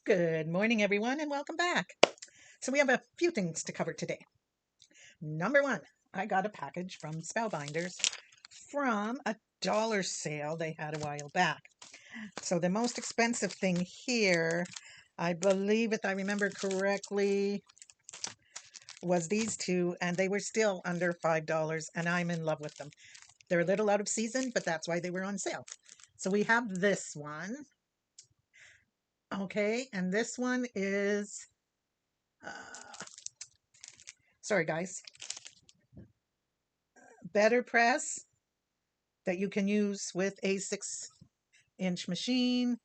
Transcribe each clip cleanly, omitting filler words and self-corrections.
Good morning, everyone, and welcome back. So, we have a few things to cover today. Number one, I got a package from Spellbinders from a dollar sale they had a while back. So, the most expensive thing here, I believe, if I remember correctly, was these two, and they were still under $5, and I'm in love with them. They're a little out of season, but that's why they were on sale. So, we have this one. Okay, and this one is, sorry guys, better press that you can use with a 6-inch machine.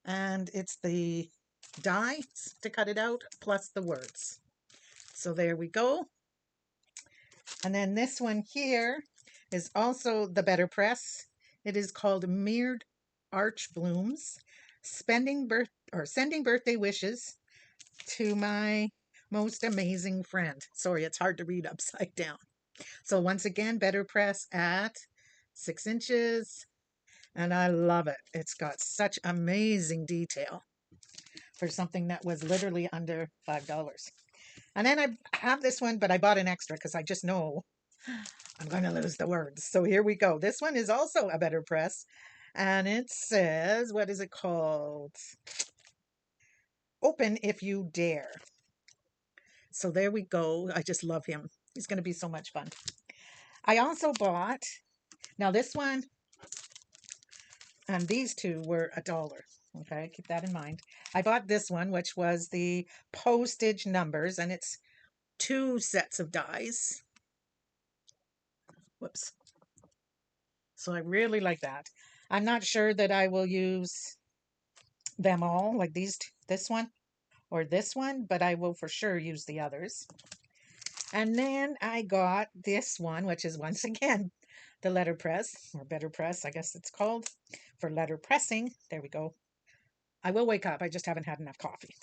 And it's the die to cut it out plus the words. So there we go. And then this one here is also the better press. It is called Mirrored Arch Blooms, sending birthday wishes to my most amazing friend. Sorry, it's hard to read upside down. So once again, better press at 6 inches. And I love it. It's got such amazing detail for something that was literally under $5. And then I have this one, but I bought an extra because I just know I'm going to lose the words. So here we go. This one is also a better press. And it says, what is it called? Open if you dare. So there we go. I just love him. He's going to be so much fun. I also bought, now this one and these two were $1. Okay, keep that in mind. I bought this one, which was the postage numbers, and it's 2 sets of dies. Whoops. So I really like that. I'm not sure that I will use them all, like this one or this one, but I will for sure use the others. And then I got this one, which is once again the letter press, or better press, I guess it's called, for letter pressing. There we go. I will wake up. I just haven't had enough coffee.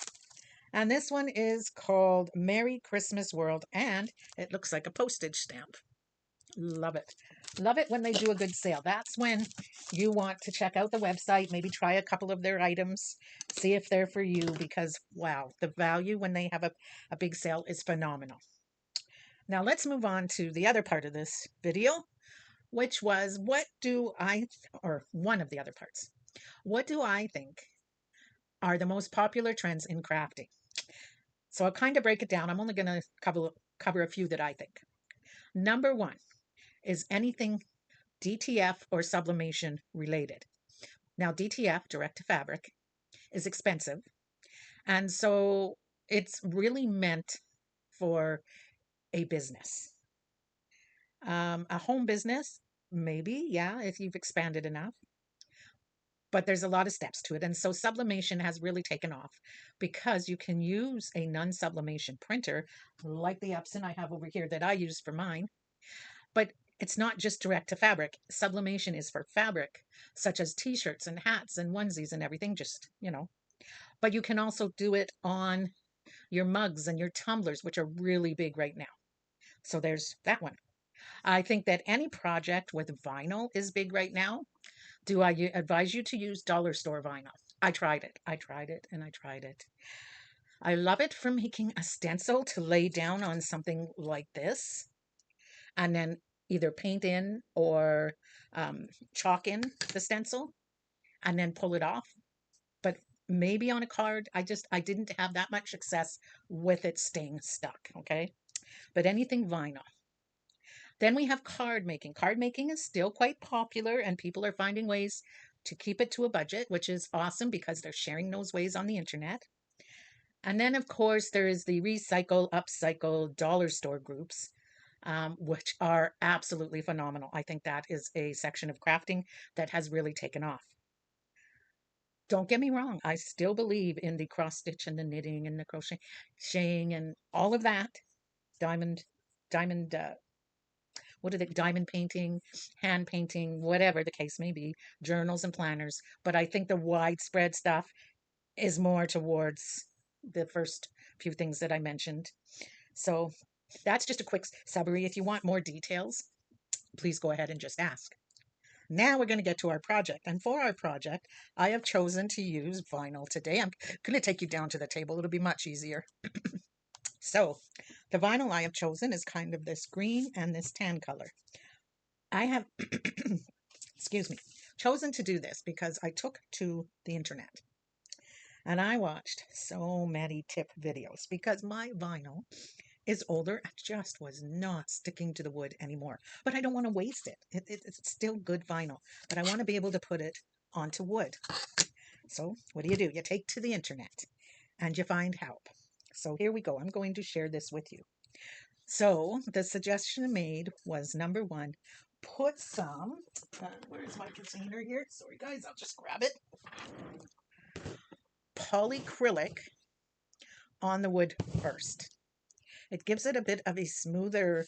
And this one is called Merry Christmas World, and it looks like a postage stamp. Love it. Love it when they do a good sale. That's when you want to check out the website, maybe try a couple of their items, see if they're for you, because wow, the value when they have a big sale is phenomenal. Now let's move on to the other part of this video, which was or one of the other parts. What do I think are the most popular trends in crafting? So I'll kind of break it down. I'm only going to cover a few that I think. Number one is anything DTF or sublimation related. Now, DTF, direct to fabric, is expensive. And so it's really meant for a business. A home business, maybe, yeah, if you've expanded enough. But there's a lot of steps to it. And so sublimation has really taken off because you can use a non-sublimation printer like the Epson I have over here that I use for mine. But it's not just direct to fabric. Sublimation is for fabric, such as t-shirts and hats and onesies and everything, just. But you can also do it on your mugs and your tumblers, which are really big right now. So there's that one. I think that any project with vinyl is big right now. Do I advise you to use dollar store vinyl? I tried it. I tried it and I tried it. I love it for making a stencil to lay down on something like this and then either paint in or chalk in the stencil and then pull it off. But maybe on a card, I didn't have that much success with it staying stuck. Okay. But anything vinyl. Then we have card making. Card making is still quite popular, and people are finding ways to keep it to a budget, which is awesome because they're sharing those ways on the internet. And then, of course, there is the recycle, upcycle, dollar store groups, which are absolutely phenomenal. I think that is a section of crafting that has really taken off. Don't get me wrong, I still believe in the cross stitch and the knitting and the crocheting and all of that. Diamond, diamond, what are they? Diamond painting, hand painting, whatever the case may be, journals and planners. But I think the widespread stuff is more towards the first few things that I mentioned. So that's just a quick summary. If you want more details, please go ahead and just ask. Now we're going to get to our project. And for our project, I have chosen to use vinyl today. I'm going to take you down to the table. It'll be much easier. So the vinyl I have chosen is kind of this green and this tan color. I have, excuse me, chosen to do this because I took to the internet and I watched so many tip videos because my vinyl is older and just was not sticking to the wood anymore. But I don't want to waste it. It's still good vinyl, but I want to be able to put it onto wood. So what do? You take to the internet and you find help. So here we go. I'm going to share this with you. So the suggestion made was number one, put some, where's my container here? Sorry guys, I'll just grab it. Polyacrylic on the wood first. It gives it a bit of a smoother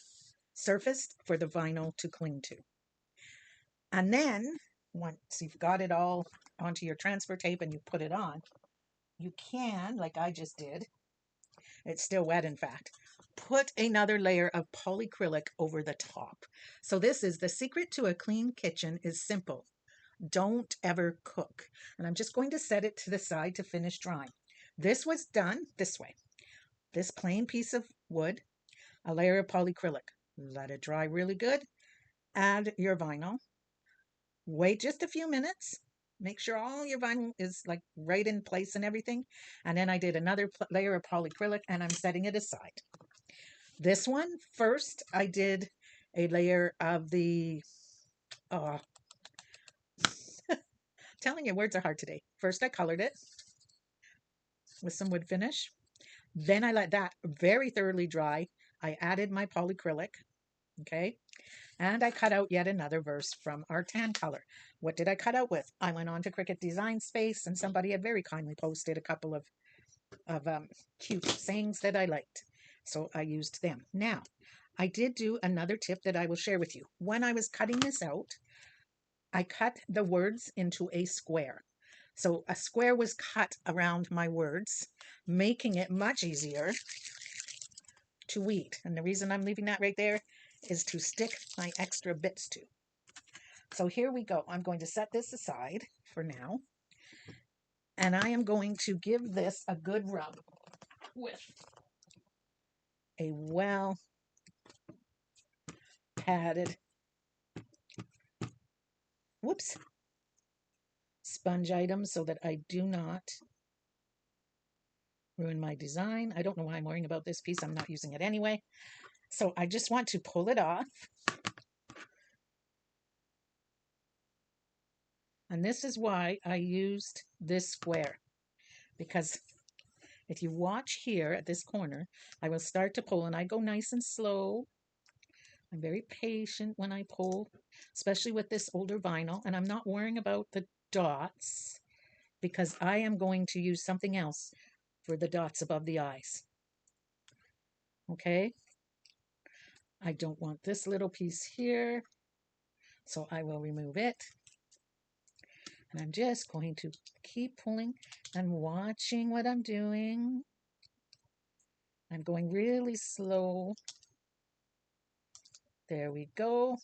surface for the vinyl to cling to. And then once you've got it all onto your transfer tape and you put it on, you can, like I just did, it's still wet in fact, put another layer of polyacrylic over the top. So this is the secret to a clean kitchen is simple. Don't ever cook. And I'm just going to set it to the side to finish drying. This was done this way. This plain piece of wood, a layer of polyacrylic. Let it dry really good. Add your vinyl. Wait just a few minutes. Make sure all your vinyl is like right in place and everything. And then I did another layer of polyacrylic and I'm setting it aside. This one, first I did a layer of the, telling you words are hard today. First I colored it with some wood finish. Then I let that very thoroughly dry. I added my polyacrylic, okay? And I cut out yet another verse from our tan color. What did I cut out with? I went on to Cricut Design Space and somebody had very kindly posted a couple of cute sayings that I liked. So I used them. Now, I did do another tip that I will share with you. When I was cutting this out, I cut the words into a square. So a square was cut around my words, making it much easier to weed. And the reason I'm leaving that right there is to stick my extra bits to. So here we go. I'm going to set this aside for now. And I am going to give this a good rub with a well padded, whoops, sponge item so that I do not ruin my design. I don't know why I'm worrying about this piece. I'm not using it anyway. So I just want to pull it off. And this is why I used this square. Because if you watch here at this corner, I will start to pull and I go nice and slow. I'm very patient when I pull, especially with this older vinyl. And I'm not worrying about the dots because I am going to use something else for the dots above the eyes. Okay? I don't want this little piece here, so I will remove it. And I'm just going to keep pulling and watching what I'm doing. I'm going really slow. There we go.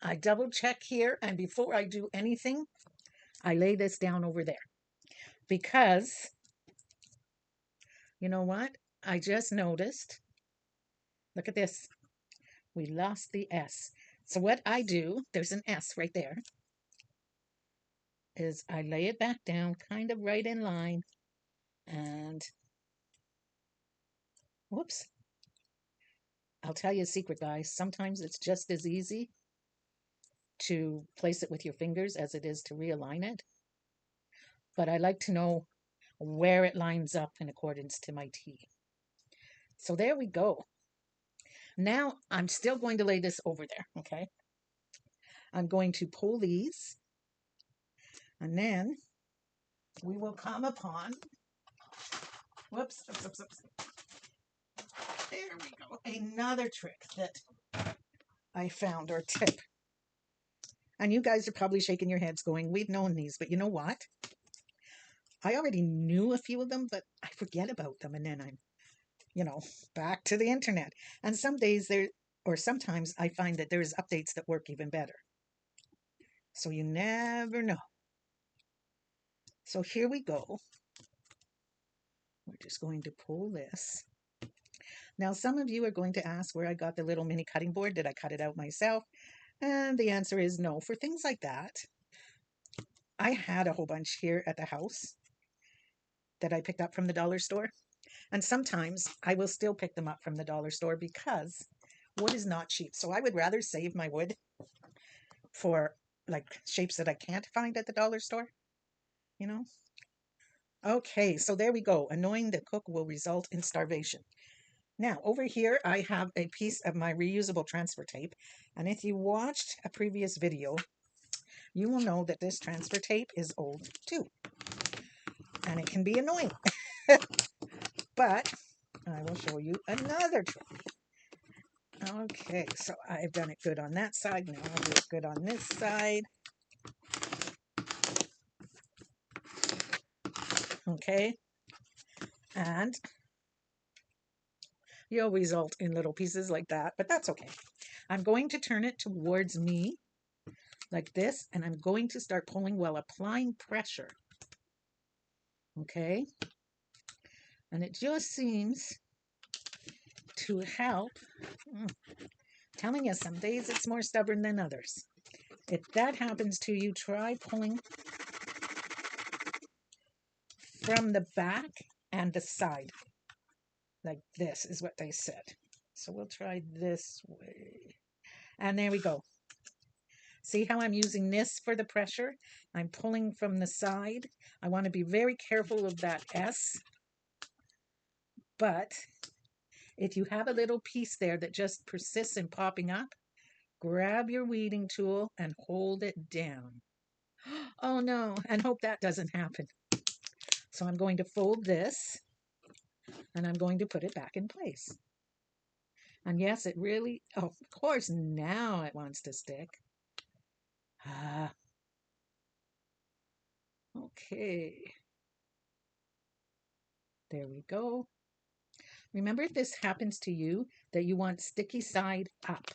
I double check here, and before I do anything, I lay this down over there. Because, you know what? I just noticed, look at this. We lost the S. So what I do, there's an S right there, is I lay it back down kind of right in line and whoops. I'll tell you a secret, guys. Sometimes it's just as easy to place it with your fingers as it is to realign it. But I like to know where it lines up in accordance to my T. So there we go. Now I'm still going to lay this over there, okay? I'm going to pull these and then we will come upon, whoops, there we go. Another trick that I found or tip. And you guys are probably shaking your heads going, we've known these, but you know what? I already knew a few of them, but I forget about them. And then I'm, back to the internet. And some days Or sometimes I find that there's updates that work even better. So you never know. So here we go. We're just going to pull this. Now, some of you are going to ask where I got the little mini cutting board. Did I cut it out myself? And the answer is no. For things like that, I had a whole bunch here at the house that I picked up from the dollar store. And sometimes I will still pick them up from the dollar store because wood is not cheap. So I would rather save my wood for like shapes that I can't find at the dollar store, you know? Okay, so there we go. Annoying the cook will result in starvation. Now, over here, I have a piece of my reusable transfer tape. And if you watched a previous video, you will know that this transfer tape is old too. And it can be annoying. But I will show you another trick. Okay, so I've done it good on that side. Now I'll do it good on this side. Okay. And you'll result in little pieces like that, but that's okay. I'm going to turn it towards me like this, and I'm going to start pulling while applying pressure. Okay. And it just seems to help. Telling you, some days it's more stubborn than others. If that happens to you, try pulling from the back and the side. Like this is what they said. So we'll try this way. And there we go. See how I'm using this for the pressure? I'm pulling from the side. I want to be very careful of that S. But if you have a little piece there that just persists in popping up, grab your weeding tool and hold it down. Oh no, and hope that doesn't happen. So I'm going to fold this and I'm going to put it back in place. And yes, it really, oh, of course, now it wants to stick. Okay. There we go. Remember, if this happens to you, that you want sticky side up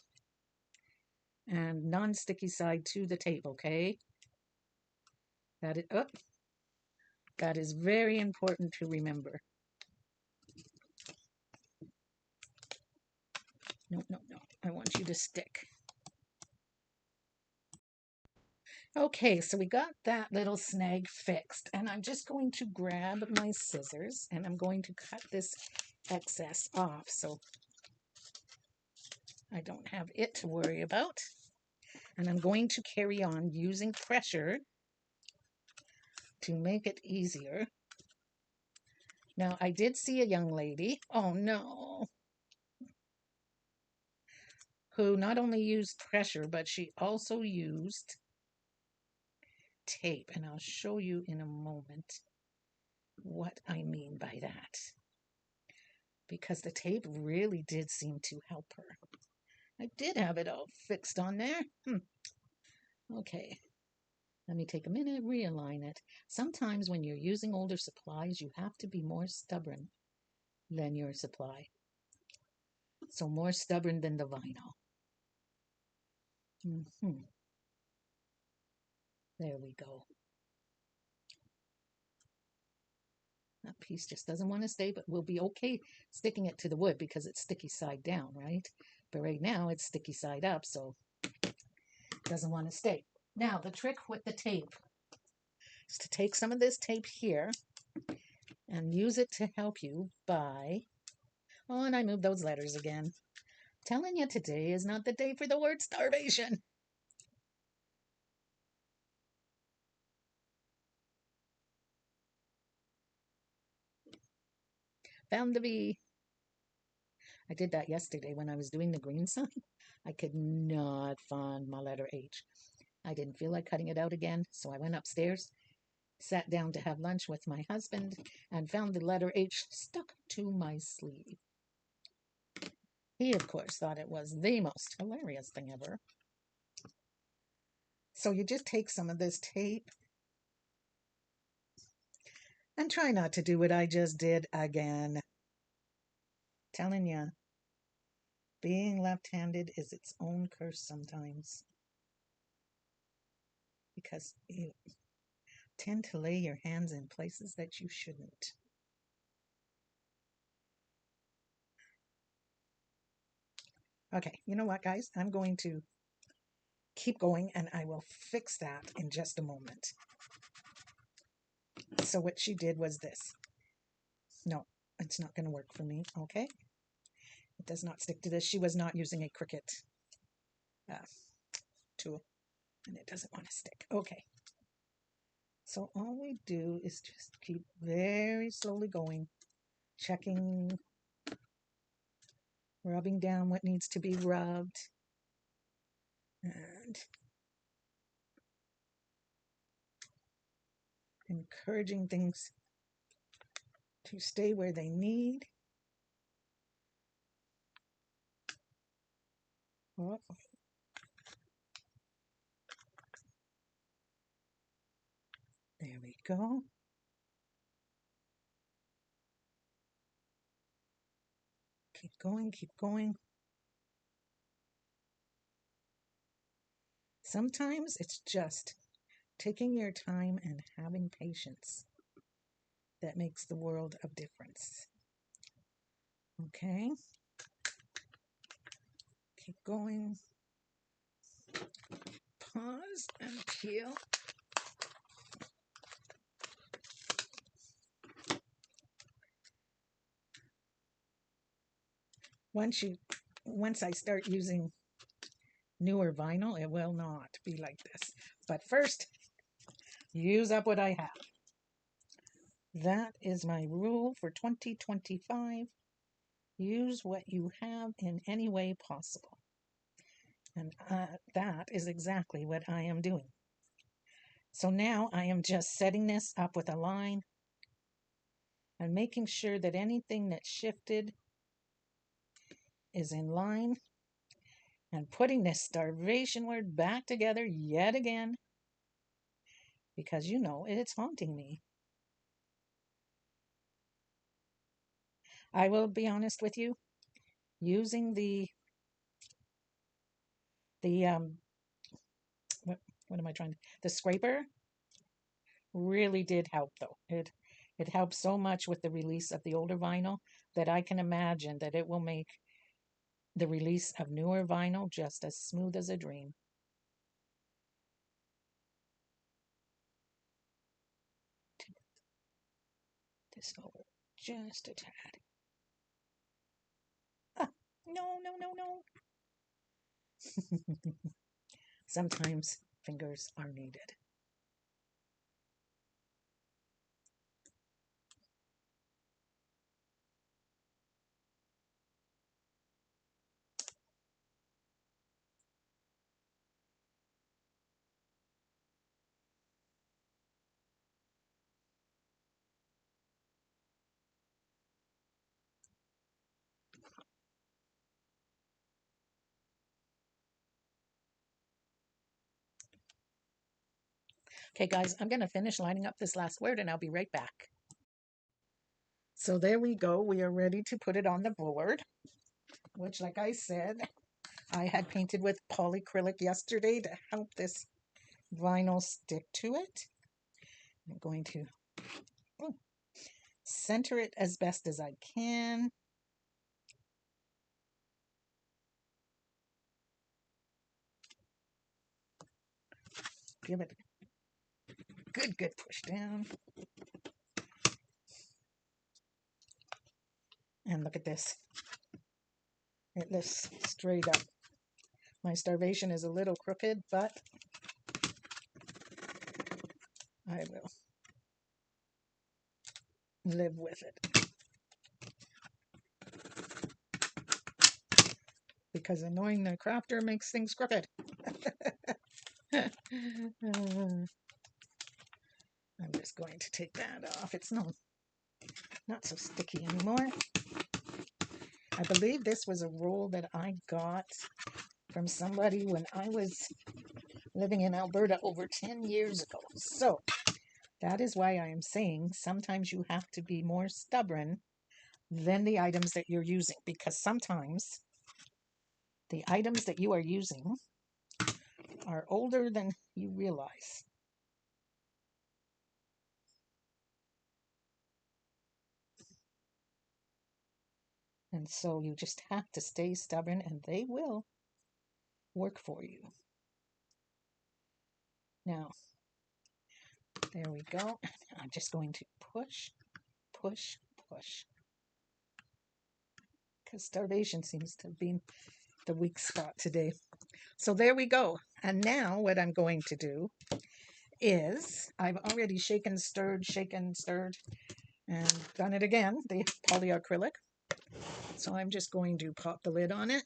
and non-sticky side to the tape, okay? That is very important to remember. No, no, no. I want you to stick. Okay, so we got that little snag fixed, and I'm just going to grab my scissors and I'm going to cut this excess off so I don't have it to worry about. And I'm going to carry on using pressure to make it easier. Now, I did see a young lady, oh no, who not only used pressure, but she also used tape. And I'll show you in a moment what I mean by that. Because the tape really did seem to help her. I did have it all fixed on there. Okay. Let me take a minute, realign it. Sometimes when you're using older supplies, you have to be more stubborn than your supply. So more stubborn than the vinyl. There we go. That piece just doesn't want to stay, but we'll be okay sticking it to the wood because it's sticky side down, right? But right now it's sticky side up, so it doesn't want to stay. Now, the trick with the tape is to take some of this tape here and use it to help you by... Oh, and I moved those letters again. Telling you, today is not the day for the word starvation. Found the V. I did that yesterday when I was doing the green sign. I could not find my letter H. I didn't feel like cutting it out again, so I went upstairs, sat down to have lunch with my husband, and found the letter H stuck to my sleeve. He, of course, thought it was the most hilarious thing ever. So you just take some of this tape and try not to do what I just did again. Telling you, Being left-handed is its own curse sometimes, because you tend to lay your hands in places that you shouldn't. Okay, you know what, guys? I'm going to keep going and I will fix that in just a moment. So what she did was this. No, it's not going to work for me, okay? It does not stick to this. She was not using a Cricut tool, and it doesn't want to stick. Okay. So all we do is just keep very slowly going, checking, rubbing down what needs to be rubbed, and encouraging things to stay where they need. Oh. There we go. Keep going, keep going. Sometimes it's just taking your time and having patience that makes the world of difference. Okay. Keep going. Pause and peel. Once I start using newer vinyl, it will not be like this. But first, use up what I have. That is my rule for 2025. Use what you have in any way possible. And that is exactly what I am doing. So now I am just setting this up with a line and making sure that anything that shifted is in line, and putting this starvation word back together yet again, because you know it's haunting me. I will be honest with you, using the what am I trying to, the scraper really did help, though. It helped so much with the release of the older vinyl that I can imagine that it will make the release of newer vinyl just as smooth as a dream. This over just a tad. Ah, no, no, no, no. Sometimes fingers are needed. Okay, guys, I'm going to finish lining up this last word and I'll be right back. So there we go. We are ready to put it on the board, which, like I said, I had painted with polyacrylic yesterday to help this vinyl stick to it. I'm going to center it as best as I can. Give it a good push down. And look at this. It lifts straight up. My starvation is a little crooked, but I will live with it. Because annoying the crafter makes things crooked. I'm just going to take that off. It's not so sticky anymore. I believe this was a roll that I got from somebody when I was living in Alberta over 10 years ago. So that is why I am saying sometimes you have to be more stubborn than the items that you're using, because sometimes The items that you are using are older than you realize. And so you just have to stay stubborn and they will work for you. Now, there we go. I'm just going to push, push, push. Because starvation seems to have been the weak spot today. So there we go. And now what I'm going to do is I've already shaken, stirred, and done it again, the polyacrylic. So I'm just going to pop the lid on it.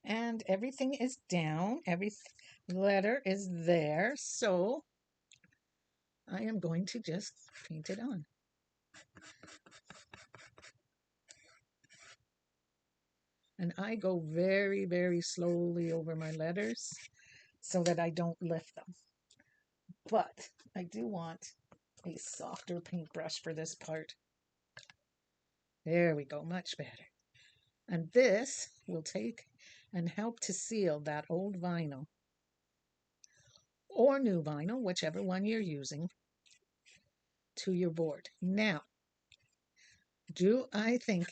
And everything is down. Every letter is there. So I am going to just paint it on. And I go very, very slowly over my letters so that I don't lift them. But I do want a softer paintbrush for this part. There we go, much better. And this will take and help to seal that old vinyl or new vinyl, whichever one you're using, to your board. Now, do I think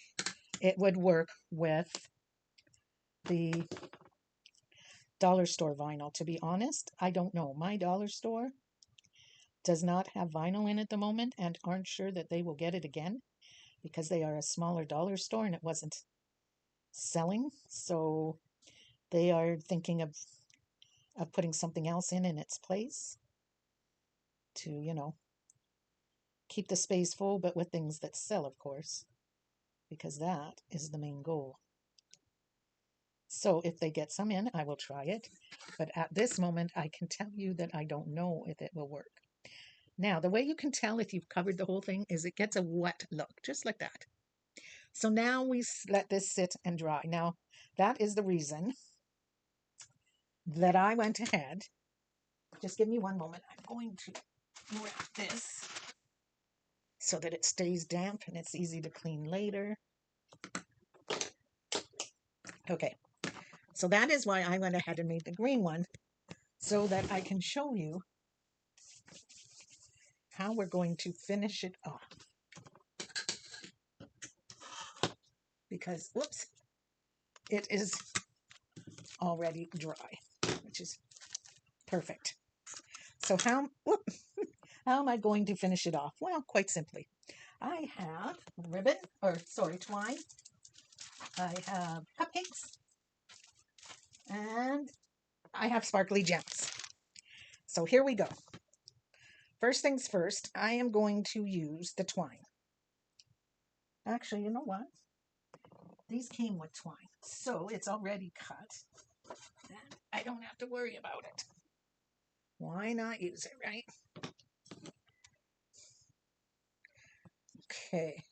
it would work with the dollar store vinyl? To be honest, I don't know. My dollar store does not have vinyl in at the moment and aren't sure that they will get it again because they are a smaller dollar store and it wasn't selling. So they are thinking of putting something else in its place to, keep the space full, but with things that sell, of course, because that is the main goal. So if they get some in, I will try it. But at this moment, I can tell you that I don't know if it will work. Now, the way you can tell if you've covered the whole thing is it gets a wet look, just like that. So now we let this sit and dry. Now, that is the reason that I went ahead. Just give me one moment. I'm going to wrap this so that it stays damp and it's easy to clean later. Okay, so that is why I went ahead and made the green one so that I can show you how we're going to finish it off. Because, whoops, it is already dry, which is perfect. So how am I going to finish it off? Well, quite simply. I have twine. I have cupcakes. And I have sparkly gems. So here we go. First things first, I am going to use the twine. Actually, you know what? These came with twine, so it's already cut. And I don't have to worry about it. Why not use it, right? Okay.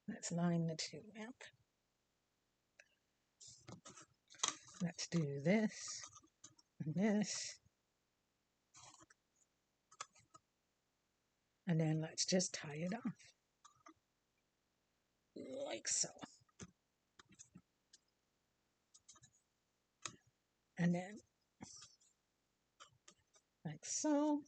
Let's line the two up. Let's do this and this. And then let's just tie it off. Like so. And then like so.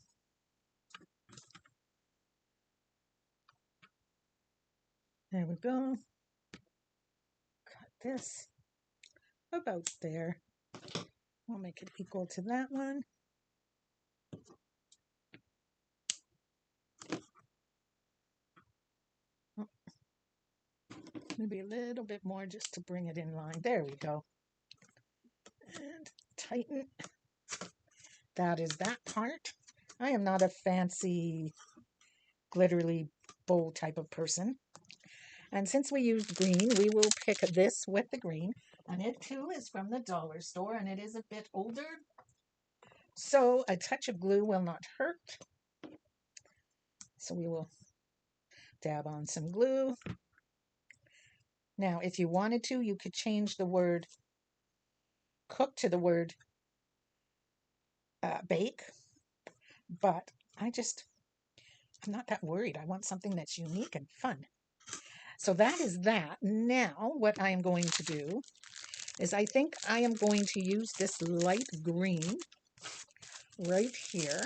There we go. Cut this about there. We'll make it equal to that one. Maybe a little bit more just to bring it in line. There we go. And tighten. That is that part. I am not a fancy glittery bowl type of person. And since we used green, we will pick this with the green. And it too is from the dollar store and it is a bit older. So a touch of glue will not hurt. So we will dab on some glue. Now, if you wanted to, you could change the word cook to the word bake. But I'm not that worried. I want something that's unique and fun. So that is that. Now, what I am going to do is I think I am going to use this light green right here.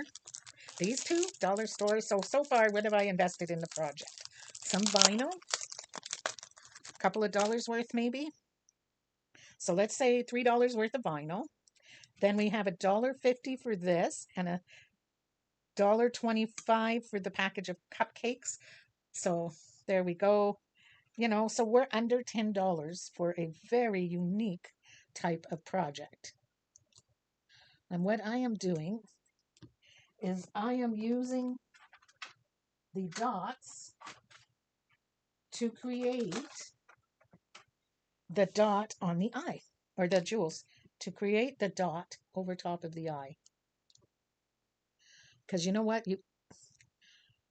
These two dollar stores. So far, what have I invested in the project? Some vinyl, a couple of dollars worth maybe. So let's say $3 worth of vinyl. Then we have $1.50 for this and $1.25 for the package of cupcakes. So there we go. So we're under $10 for a very unique type of project. And what I am doing is I am using the dots to create the dot on the eye, or the jewels, to create the dot over top of the eye. Because you know what?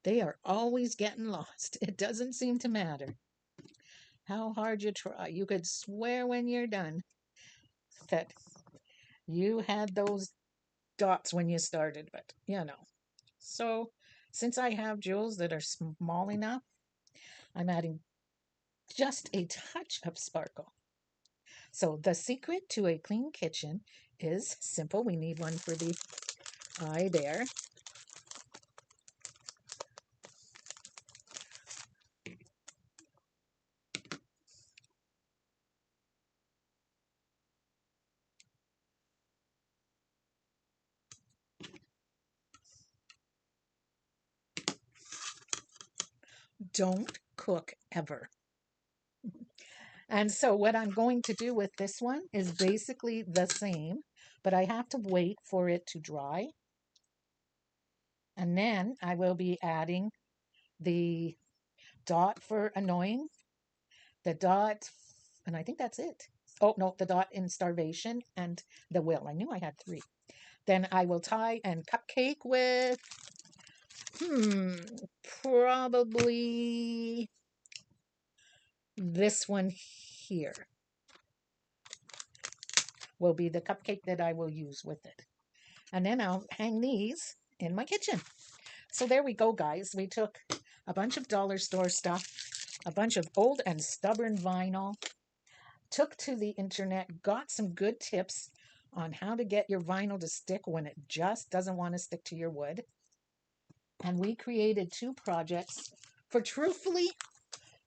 They are always getting lost. It doesn't seem to matter how hard you try. You could swear when you're done that you had those dots when you started, but So since I have jewels that are small enough, I'm adding just a touch of sparkle. So the secret to a clean kitchen is simple. We need one for the eye there. Don't cook ever. And so what I'm going to do with this one is basically the same, but I have to wait for it to dry. And then I will be adding the dot for annoying, the dot, and I think that's it. Oh, no, the dot in starvation and the will. I knew I had three. Then I will tie and cupcake with, probably this one here will be the cupcake that I will use with it. And then I'll hang these in my kitchen. So there we go, guys. We took a bunch of dollar store stuff, a bunch of old and stubborn vinyl, took to the internet, got some good tips on how to get your vinyl to stick when it just doesn't want to stick to your wood. And we created two projects for, truthfully,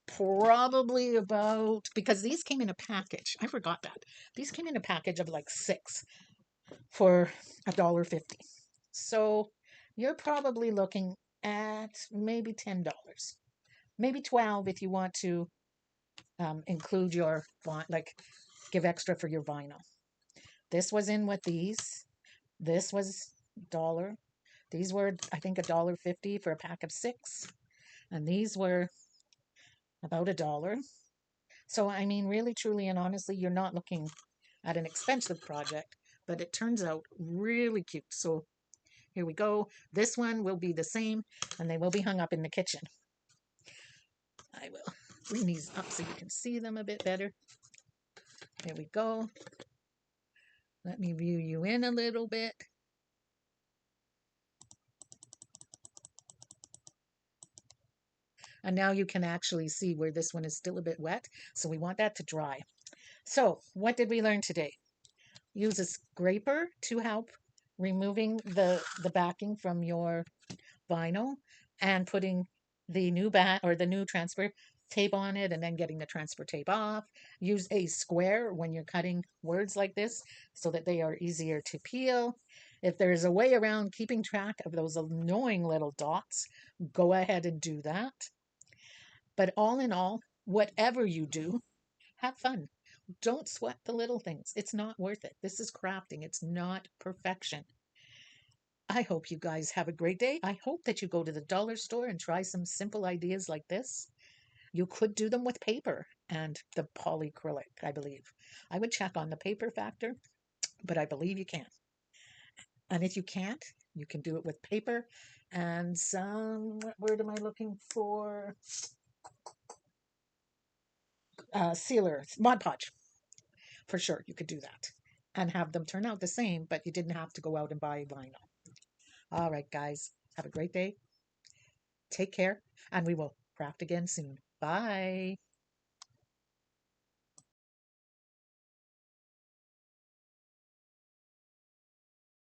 probably about, because these came in a package. I forgot that. These came in a package of like six for $1.50. So you're probably looking at maybe $10, maybe 12 if you want to include your, like, give extra for your vinyl. This was in with these. This was dollar. These were, I think, $1.50 for a pack of six. And these were about $1. So, I mean, really, truly, and honestly, you're not looking at an expensive project, but it turns out really cute. So here we go. This one will be the same, and they will be hung up in the kitchen. I will bring these up so you can see them a bit better. There we go. Let me view you in a little bit. And now you can actually see where this one is still a bit wet. So we want that to dry. So what did we learn today? Use a scraper to help removing the backing from your vinyl and putting the new the new transfer tape on it and then getting the transfer tape off. Use a square when you're cutting words like this so that they are easier to peel. If there's a way around keeping track of those annoying little dots, go ahead and do that. But all in all, whatever you do, have fun. Don't sweat the little things. It's not worth it. This is crafting. It's not perfection. I hope you guys have a great day. I hope that you go to the dollar store and try some simple ideas like this. You could do them with paper and the polyacrylic, I believe. I would check on the paper factor, but I believe you can. And if you can't, you can do it with paper and some, what word am I looking for? Sealer, Mod Podge. For sure, you could do that and have them turn out the same, but you didn't have to go out and buy vinyl. All right, guys, have a great day. Take care, and we will craft again soon. Bye.